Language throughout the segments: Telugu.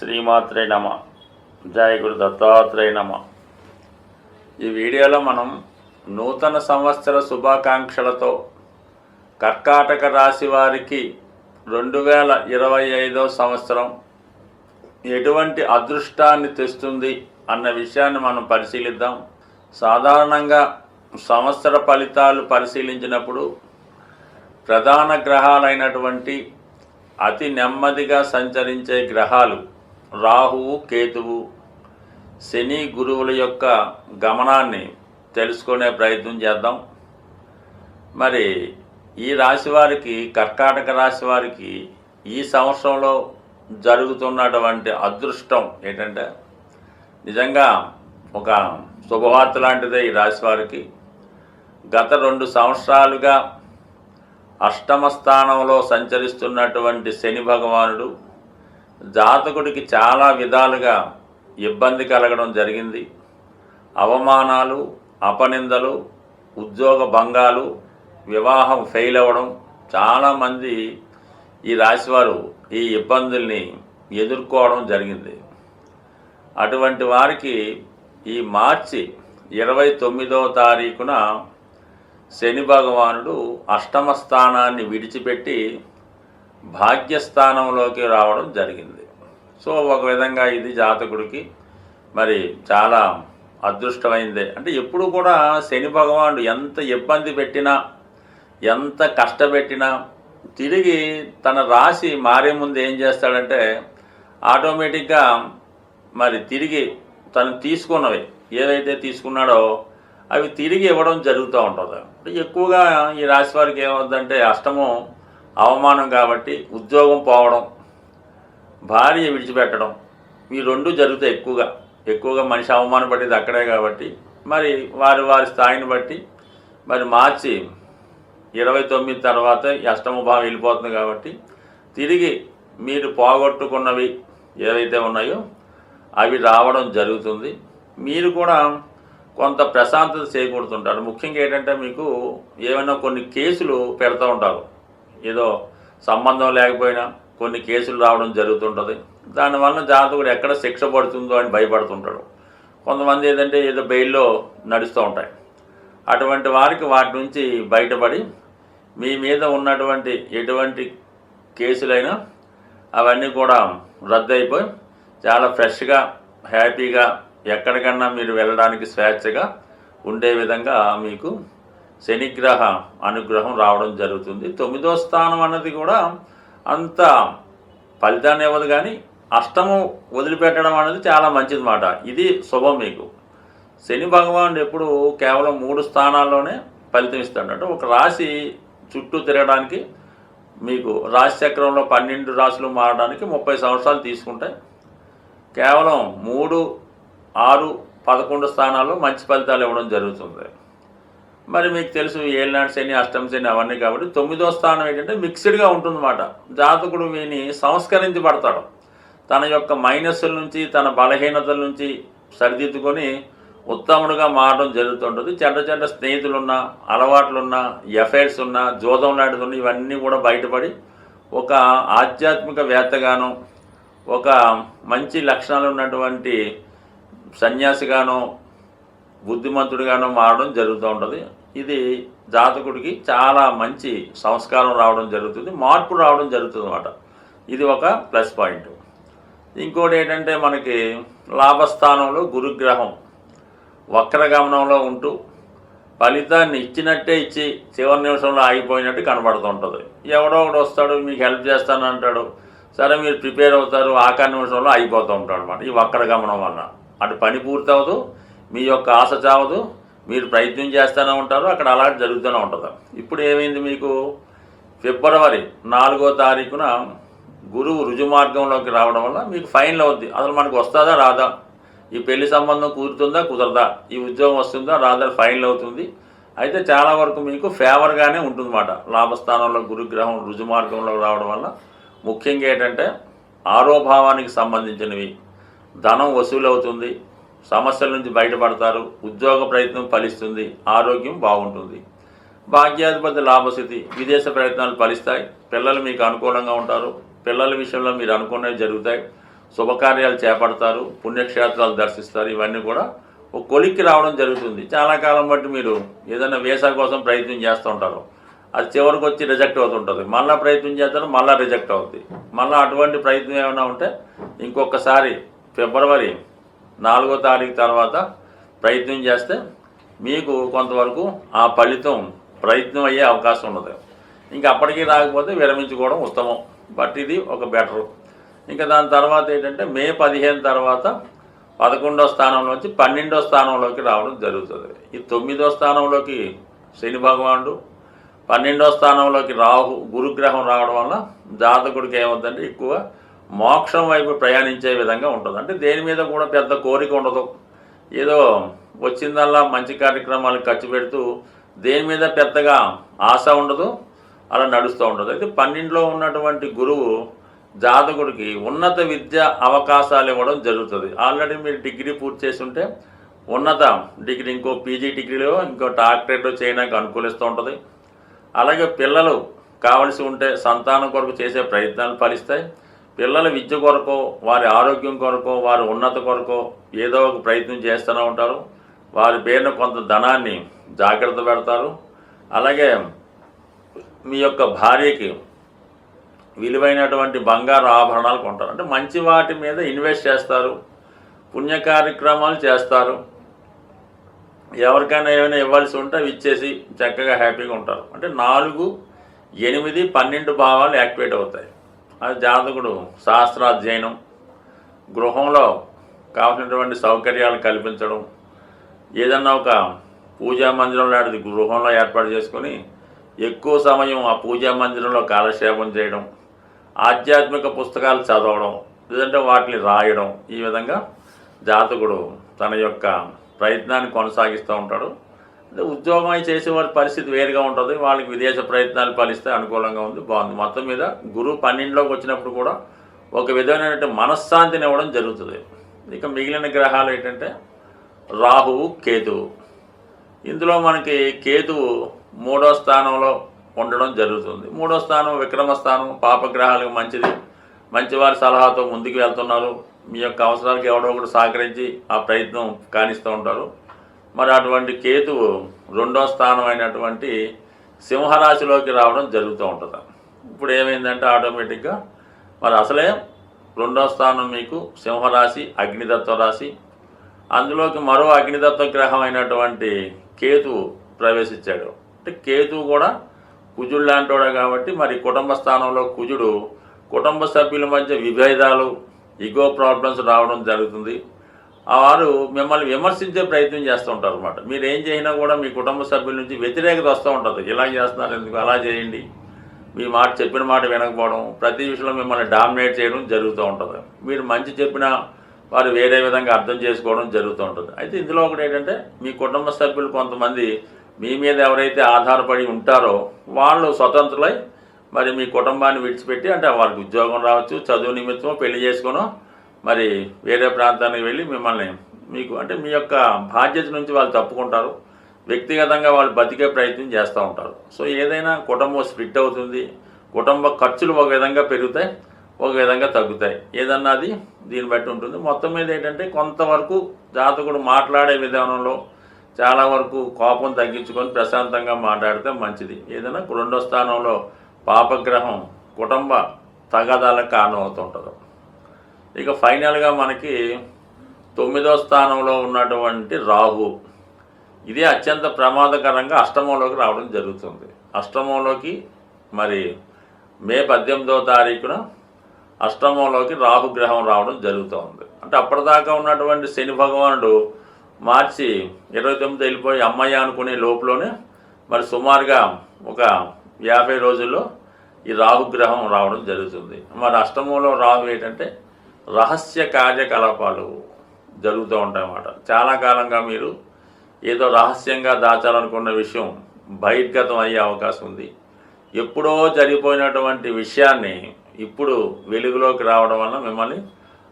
శ్రీమాత్రే నమ. జయ గురు దత్తాత్రేయ నమ. ఈ వీడియోలో మనం నూతన సంవత్సర శుభాకాంక్షలతో కర్కాటక రాశి వారికి 2025 సంవత్సరం ఎటువంటి అదృష్టాన్ని తెస్తుంది అన్న విషయాన్ని మనం పరిశీలిద్దాం. సాధారణంగా సంవత్సర ఫలితాలు పరిశీలించినప్పుడు ప్రధాన గ్రహాలైనటువంటి అతి నెమ్మదిగా సంచరించే గ్రహాలు రాహువు, కేతువు, శని, గురువుల యొక్క గమనాన్ని తెలుసుకునే ప్రయత్నం చేద్దాం. మరి ఈ రాశి వారికి, కర్కాటక రాశి వారికి ఈ సంవత్సరంలో జరుగుతున్నటువంటి అదృష్టం ఏంటంటే నిజంగా ఒక శుభవార్త లాంటిదే. ఈ రాశి వారికి గత 2 సంవత్సరాలుగా అష్టమ స్థానంలో సంచరిస్తున్నటువంటి శని భగవానుడు జాతకుడికి చాలా విధాలుగా ఇబ్బంది కలగడం జరిగింది. అవమానాలు, అపనిందలు, ఉద్యోగ భంగాలు, వివాహం ఫెయిల్ అవ్వడం, చాలామంది ఈ రాశివారు ఈ ఇబ్బందుల్ని ఎదుర్కోవడం జరిగింది. అటువంటి వారికి ఈ మార్చి 29వ తారీఖున శని భగవానుడు అష్టమ స్థానాన్ని విడిచిపెట్టి భాగ్యస్థానంలోకి రావడం జరిగింది. సో ఒక విధంగా ఇది జాతకుడికి మరి చాలా అదృష్టమైందే. అంటే ఎప్పుడు కూడా శని భగవానుడు ఎంత ఇబ్బంది పెట్టినా, ఎంత కష్టపెట్టినా తిరిగి తన రాశి మారే ముందు ఏం చేస్తాడంటే ఆటోమేటిక్గా మరి తిరిగి తను తీసుకున్నవి ఏదైతే తీసుకున్నాడో అవి తిరిగి ఇవ్వడం జరుగుతూ ఉంటుంది. ఎక్కువగా ఈ రాశి వారికి ఏమవుతుందంటే అష్టమం అవమానం కాబట్టి ఉద్యోగం పోవడం, భార్య విడిచిపెట్టడం, ఈ 2 జరుగుతాయి. ఎక్కువగా మనిషి అవమానపడేది అక్కడే కాబట్టి మరి వారి స్థాయిని బట్టి మరి మార్చి 29 తర్వాత ఈ అష్టమ భావం వెళ్ళిపోతుంది కాబట్టి తిరిగి మీరు పోగొట్టుకున్నవి ఏవైతే ఉన్నాయో అవి రావడం జరుగుతుంది. మీరు కూడా కొంత ప్రశాంతత చేకూరుతుంటారు. ముఖ్యంగా ఏంటంటే మీకు ఏమైనా కొన్ని కేసులు పెడతా ఉంటారు, ఏదో సంబంధం లేకపోయినా కొన్ని కేసులు రావడం జరుగుతుంటుంది. దానివల్ల జాతకుడు ఎక్కడ శిక్ష పడుతుందో అని భయపడుతుంటాడు. కొంతమంది ఏదంటే ఏదో బెయిల్లో నడుస్తూ ఉంటాయి. అటువంటి వారికి వాటి నుంచి బయటపడి మీ మీద ఉన్నటువంటి ఎటువంటి కేసులైనా అవన్నీ కూడా రద్దు అయిపోయి చాలా ఫ్రెష్గా, హ్యాపీగా ఎక్కడికన్నా మీరు వెళ్ళడానికి స్వేచ్ఛగా ఉండే విధంగా మీకు శనిగ్రహ అనుగ్రహం రావడం జరుగుతుంది. 9వ స్థానం అన్నది కూడా అంత ఫలితాన్ని ఇవ్వదు, కానీ అష్టమం వదిలిపెట్టడం అనేది చాలా మంచిది మాట. ఇది శుభం మీకు. శని భగవానుడు ఎప్పుడు కేవలం 3 స్థానాల్లోనే ఫలితం ఇస్తాడు. అంటే ఒక రాశి చుట్టూ తిరగడానికి మీకు రాశి చక్రంలో 12 రాశులు మారడానికి 30 సంవత్సరాలు తీసుకుంటాయి. కేవలం 3, 6, 11 స్థానాల్లో మంచి ఫలితాలు ఇవ్వడం జరుగుతుంది. మరి మీకు తెలుసు ఏళ్ళనాటి శని, అష్టమ శని అవన్నీ కాబట్టి 9వ స్థానం ఏంటంటే మిక్స్డ్గా ఉంటుందన్నమాట. జాతకుడు వీని సంస్కరించబడతాడు. తన యొక్క మైనస్ల నుంచి, తన బలహీనతల నుంచి సరిదిద్దుకొని ఉత్తముడుగా మారడం జరుగుతుంటుంది. చెడ్డ స్నేహితులున్నా, అలవాట్లున్నా, ఎఫైర్స్ ఉన్నా, జోదం లాంటిది ఉన్న ఇవన్నీ కూడా బయటపడి ఒక ఆధ్యాత్మిక వేత్తగానో, ఒక మంచి లక్షణాలు ఉన్నటువంటి సన్యాసిగానో, బుద్ధిమంతుడిగానో మారడం జరుగుతూ ఉంటుంది. ఇది జాతకుడికి చాలా మంచి సంస్కారం రావడం జరుగుతుంది, మార్పు రావడం జరుగుతుంది అన్నమాట. ఇది ఒక ప్లస్ పాయింట్. ఇంకోటి ఏంటంటే మనకి లాభస్థానంలో గురుగ్రహం వక్రగమనంలో ఉంటూ ఫలితాన్ని ఇచ్చినట్టే ఇచ్చి చివరి నిమిషంలో ఆగిపోయినట్టు కనబడుతుంటుంది. ఎవడో ఒకడు వస్తాడు, మీకు హెల్ప్ చేస్తాను అంటాడు. సరే మీరు ప్రిపేర్ అవుతారు, ఆఖరి నిమిషంలో అయిపోతూ ఉంటాడు అనమాట. ఈ వక్రగమనం వల్ల అటు పని పూర్తి అవ్వదు, మీ యొక్క ఆశ చావదు, మీరు ప్రయత్నం చేస్తూనే ఉంటారు, అక్కడ అలాంటి జరుగుతూనే ఉంటుంది. ఇప్పుడు ఏమైంది, మీకు ఫిబ్రవరి 4వ తారీఖున గురువు రుజుమార్గంలోకి రావడం వల్ల మీకు ఫైనల్ అవుద్ది. అసలు మనకు వస్తుందా రాదా, ఈ పెళ్లి సంబంధం కుదురుతుందా కుదరదా, ఈ ఉద్యోగం వస్తుందా రాదా, ఫైనల్ అవుతుంది. అయితే చాలా వరకు మీకు ఫేవర్గానే ఉంటుందన్నమాట. లాభస్థానంలో గురుగ్రహం రుజుమార్గంలో రావడం వల్ల ముఖ్యంగా ఏంటంటే ఆరోభావానికి సంబంధించినవి, ధనం వసూలు అవుతుంది, సమస్యల నుంచి బయటపడతారు, ఉద్యోగ ప్రయత్నం ఫలిస్తుంది, ఆరోగ్యం బాగుంటుంది. భాగ్యాధిపతి లాభస్థితి, విదేశ ప్రయత్నాలు ఫలిస్తాయి, పిల్లలు మీకు అనుకూలంగా ఉంటారు, పిల్లల విషయంలో మీరు అనుకున్నవి జరుగుతాయి, శుభకార్యాలు చేపడతారు, పుణ్యక్షేత్రాలు దర్శిస్తారు. ఇవన్నీ కూడా ఒక కొలిక్కి రావడం జరుగుతుంది. చాలా కాలం బట్టి మీరు ఏదైనా వీసా కోసం ప్రయత్నం చేస్తూ ఉంటారు, అది చివరికి వచ్చి రిజెక్ట్ అవుతుంటుంది. మళ్ళీ ప్రయత్నం చేస్తారు, మళ్ళీ రిజెక్ట్ అవుతుంది. మళ్ళీ అటువంటి ప్రయత్నం ఏమైనా ఉంటే ఇంకొకసారి ఫిబ్రవరి 4వ తారీఖు తర్వాత ప్రయత్నం చేస్తే మీకు కొంతవరకు ఆ ఫలితం ప్రయత్నం అయ్యే అవకాశం ఉండదు. ఇంకా అప్పటికీ రాకపోతే విరమించుకోవడం ఉత్తమం. బట్ ఇది ఒక బెటరు. ఇంకా దాని తర్వాత ఏంటంటే మే 15 తర్వాత 11వ స్థానంలోంచి 12వ స్థానంలోకి రావడం జరుగుతుంది. ఈ 9వ స్థానంలోకి శని భగవానుడు, 12వ స్థానంలోకి గురుగ్రహం రావడం వల్ల జాతకుడికి ఏమవుతుందంటే ఎక్కువ మోక్షం వైపు ప్రయాణించే విధంగా ఉంటుంది. అంటే దేని మీద కూడా పెద్ద కోరిక ఉండదు, ఏదో వచ్చిందల్లా మంచి కార్యక్రమాలకు ఖర్చు పెడుతూ దేని మీద పెద్దగా ఆశ ఉండదు, అలా నడుస్తూ ఉండదు. అయితే 12లో ఉన్నటువంటి గురువు జాతకుడికి ఉన్నత విద్య అవకాశాలు ఇవ్వడం జరుగుతుంది. ఆల్రెడీ మీరు డిగ్రీ పూర్తి చేసి ఉంటే ఉన్నత డిగ్రీ, ఇంకో పీజీ డిగ్రీలో ఇంకో డాక్టరేట్ చేయడానికి అనుకూలిస్తూ ఉంటుంది. అలాగే పిల్లలు కావలసి ఉంటే సంతానం కొరకు చేసే ప్రయత్నాలు ఫలిస్తాయి. పిల్లల విద్య కొరకు, వారి ఆరోగ్యం కొరకు, వారి ఉన్నత కొరకు ఏదో ఒక ప్రయత్నం చేస్తూనే ఉంటారు. వారి పేరున కొంత ధనాన్ని జాగ్రత్త పెడతారు. అలాగే మీ యొక్క భార్యకి విలువైనటువంటి బంగారు ఆభరణాలు కొంటారు. అంటే మంచి వాటి మీద ఇన్వెస్ట్ చేస్తారు, పుణ్య కార్యక్రమాలు చేస్తారు. ఎవరికైనా ఏమైనా ఇవ్వాల్సి ఉంటే అవి ఇచ్చేసి చక్కగా హ్యాపీగా ఉంటారు. అంటే 4, 8, 12 భావాలు యాక్టివేట్ అవుతాయి. అది జాతకుడు శాస్త్రాధ్యయనం, గృహంలో కావాల్సినటువంటి సౌకర్యాలు కల్పించడం, ఏదన్నా ఒక పూజా మందిరం లాంటిది గృహంలో ఏర్పాటు చేసుకొని ఎక్కువ సమయం ఆ పూజా మందిరంలో కాలక్షేపం చేయడం, ఆధ్యాత్మిక పుస్తకాలు చదవడం, లేదంటే వాటిని రాయడం, ఈ విధంగా జాతకుడు తన యొక్క ప్రయత్నాన్ని కొనసాగిస్తూ ఉంటాడు. ఉద్యోగం అయి చేసేవారి పరిస్థితి వేరుగా ఉంటుంది. వాళ్ళకి విదేశ ప్రయత్నాలు ఫలిస్తే అనుకూలంగా ఉంది, బాగుంది. మొత్తం మీద గురువు 12లోకి వచ్చినప్పుడు కూడా ఒక విధమైనటువంటి మనశ్శాంతిని ఇవ్వడం జరుగుతుంది. ఇక మిగిలిన గ్రహాలు ఏంటంటే రాహువు, కేతువు. ఇందులో మనకి కేతువు 3వ స్థానంలో ఉండడం జరుగుతుంది. 3వ స్థానం విక్రమ స్థానం, పాపగ్రహాలకు మంచిది. మంచివారి సలహాతో ముందుకు వెళ్తున్నారు. మీ యొక్క అవసరాలకు ఎవడో ఒకటి సహకరించి ఆ ప్రయత్నం కానిస్తూ ఉంటారు. మరి అటువంటి కేతువు 2వ స్థానం అయినటువంటి సింహరాశిలోకి రావడం జరుగుతూ ఉంటుంది. ఇప్పుడు ఏమైందంటే ఆటోమేటిక్గా మరి అసలే 2వ స్థానం మీకు సింహరాశి, అగ్నితత్వ రాశి. అందులోకి మరో అగ్నితత్వ గ్రహం అయినటువంటి కేతువు ప్రవేశించాడు. అంటే కేతువు కూడా కుజుడు లాంటివాడు కాబట్టి మరి కుటుంబ స్థానంలో కుజుడు కుటుంబ సభ్యుల మధ్య విభేదాలు, ఈగో ప్రాబ్లమ్స్ రావడం జరుగుతుంది. వారు మిమ్మల్ని విమర్శించే ప్రయత్నం చేస్తూ ఉంటారు అనమాట. మీరు ఏం చేసినా కూడా మీ కుటుంబ సభ్యుల నుంచి వ్యతిరేకత వస్తూ ఉంటుంది. ఇలా చేస్తున్నారు ఎందుకు, అలా చేయండి, మీ మాట చెప్పిన మాట వినకపోవడం, ప్రతి విషయంలో మిమ్మల్ని డామినేట్ చేయడం జరుగుతూ ఉంటుంది. మీరు మంచి చెప్పినా వారు వేరే విధంగా అర్థం చేసుకోవడం జరుగుతూ ఉంటుంది. అయితే ఇందులో ఒకటి ఏంటంటే మీ కుటుంబ సభ్యులు కొంతమంది మీ మీద ఎవరైతే ఆధారపడి ఉంటారో వాళ్ళు స్వతంత్రులై మరి మీ కుటుంబాన్ని విడిచిపెట్టి, అంటే వారికి ఉద్యోగం రావచ్చు, చదువు నిమిత్తం పెళ్లి చేసుకోనో మరి వేరే ప్రాంతానికి వెళ్ళి మిమ్మల్ని మీకు అంటే మీ యొక్క బాధ్యత నుంచి వాళ్ళు తప్పుకుంటారు. వ్యక్తిగతంగా వాళ్ళు బతికే ప్రయత్నం చేస్తూ ఉంటారు. సో ఏదైనా కుటుంబం స్ప్లిట్ అవుతుంది. కుటుంబ ఖర్చులు ఒక విధంగా పెరుగుతాయి, ఒక విధంగా తగ్గుతాయి. ఏదన్నా అది దీన్ని బట్టి ఉంటుంది. మొత్తం మీద ఏంటంటే కొంతవరకు జాతకుడు మాట్లాడే విధానంలో చాలా వరకు కోపం తగ్గించుకొని ప్రశాంతంగా మాట్లాడితే మంచిది. ఏదైనా 2వ స్థానంలో పాపగ్రహం కుటుంబ తగాదాలకు కారణం అవుతుంటుంది. ఇక ఫైనల్గా మనకి 9వ స్థానంలో ఉన్నటువంటి రాహు, ఇదే అత్యంత ప్రమాదకరంగా అష్టమంలోకి రావడం జరుగుతుంది. అష్టమంలోకి మరి మే 18వ తారీఖున అష్టమంలోకి రాహుగ్రహం రావడం జరుగుతుంది. అంటే అప్పటిదాకా ఉన్నటువంటి శని భగవానుడు మార్చి 29 వెళ్ళిపోయి అమ్మయ్య అనుకునే లోపులోనే మరి సుమారుగా ఒక 50 రోజుల్లో ఈ రాహుగ్రహం రావడం జరుగుతుంది. మరి అష్టమంలో రాహు ఏంటంటే రహస్య కార్యకలాపాలు జరుగుతూ ఉంటాయన్నమాట. చాలా కాలంగా మీరు ఏదో రహస్యంగా దాచాలనుకున్న విషయం బహిర్గతం అయ్యే అవకాశం ఉంది. ఎప్పుడో జరిగిపోయినటువంటి విషయాన్ని ఇప్పుడు వెలుగులోకి రావడం వల్ల మిమ్మల్ని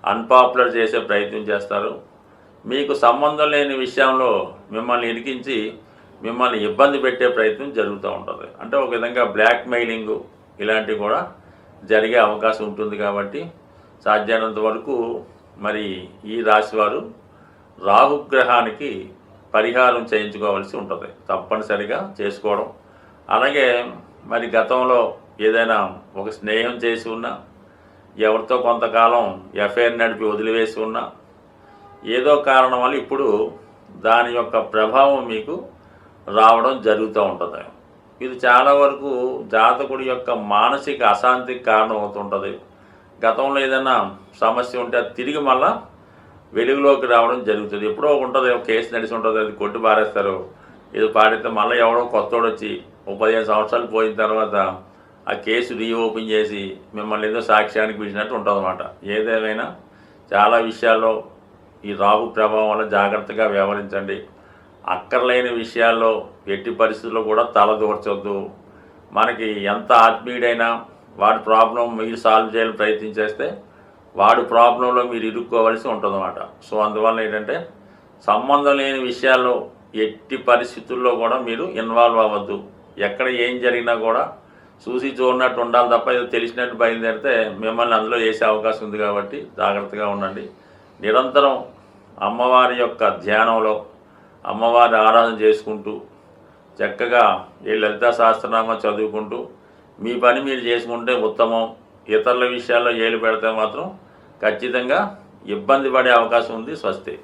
అన్పాపులర్ చేసే ప్రయత్నం చేస్తారు. మీకు సంబంధం లేని విషయంలో మిమ్మల్ని ఇరికించి మిమ్మల్ని ఇబ్బంది పెట్టే ప్రయత్నం జరుగుతూ ఉంటుంది. అంటే ఒక విధంగా బ్లాక్ మెయిలింగు ఇలాంటివి కూడా జరిగే అవకాశం ఉంటుంది. కాబట్టి సాధ్యమైనంత వరకు మరి ఈ రాశివారు రాహుగ్రహానికి పరిహారం చేయించుకోవాల్సి ఉంటుంది, తప్పనిసరిగా చేసుకోవడం. అలాగే మరి గతంలో ఏదైనా ఒక స్నేహం చేసి ఉన్నా, ఎవరితో కొంతకాలం ఎఫ్ఐఆర్ నడిపి వదిలివేసి ఉన్నా, ఏదో కారణం వల్ల ఇప్పుడు దాని యొక్క ప్రభావం మీకు రావడం జరుగుతూ ఉంటుంది. ఇది చాలా వరకు జాతకుడి యొక్క మానసిక అశాంతికి కారణం అవుతుంటుంది. గతంలో ఏదైనా సమస్య ఉంటే అది తిరిగి మళ్ళా వెలుగులోకి రావడం జరుగుతుంది. ఎప్పుడో ఉంటుంది, ఒక కేసు నడిచి ఉంటుంది, అది కొట్టి పారేస్తారు. ఇది పాడితే మళ్ళీ ఎవడో కొత్తోడు వచ్చి 15 సంవత్సరాలు పోయిన తర్వాత ఆ కేసు రీఓపెన్ చేసి మిమ్మల్ని ఏదో సాక్ష్యానికి పిలిచినట్టు ఉంటుంది అన్నమాట. ఏదేమైనా చాలా విషయాల్లో ఈ రాహు ప్రభావం వల్ల జాగ్రత్తగా వ్యవహరించండి. అక్కర్లేని విషయాల్లో ఎట్టి పరిస్థితుల్లో కూడా తలదూర్చొద్దు. మనకి ఎంత ఆత్మీయుడైనా వాడి ప్రాబ్లం మీరు సాల్వ్ చేయాలని ప్రయత్నించేస్తే వాడి ప్రాబ్లంలో మీరు ఇరుక్కోవలసి ఉంటుందన్నమాట. సో అందువల్ల ఏంటంటే సంబంధం లేని విషయాల్లో ఎట్టి పరిస్థితుల్లో కూడా మీరు ఇన్వాల్వ్ అవ్వద్దు. ఎక్కడ ఏం జరిగినా కూడా చూసి చూడనట్టు ఉండాలి తప్ప ఏదో తెలిసినట్టు బయలుదేరితే మిమ్మల్ని అందులో వేసే అవకాశం ఉంది. కాబట్టి జాగ్రత్తగా ఉండండి. నిరంతరం అమ్మవారి యొక్క ధ్యానంలో అమ్మవారి ఆరాధన చేసుకుంటూ చక్కగా ఈ లలితా సహస్రనామం చదువుకుంటూ మీ పని మీరు చేసుకుంటే ఉత్తమం. ఇతరుల విషయాల్లో ఏలు పెడితే మాత్రం ఖచ్చితంగా ఇబ్బంది పడే అవకాశం ఉంది. స్వస్తి.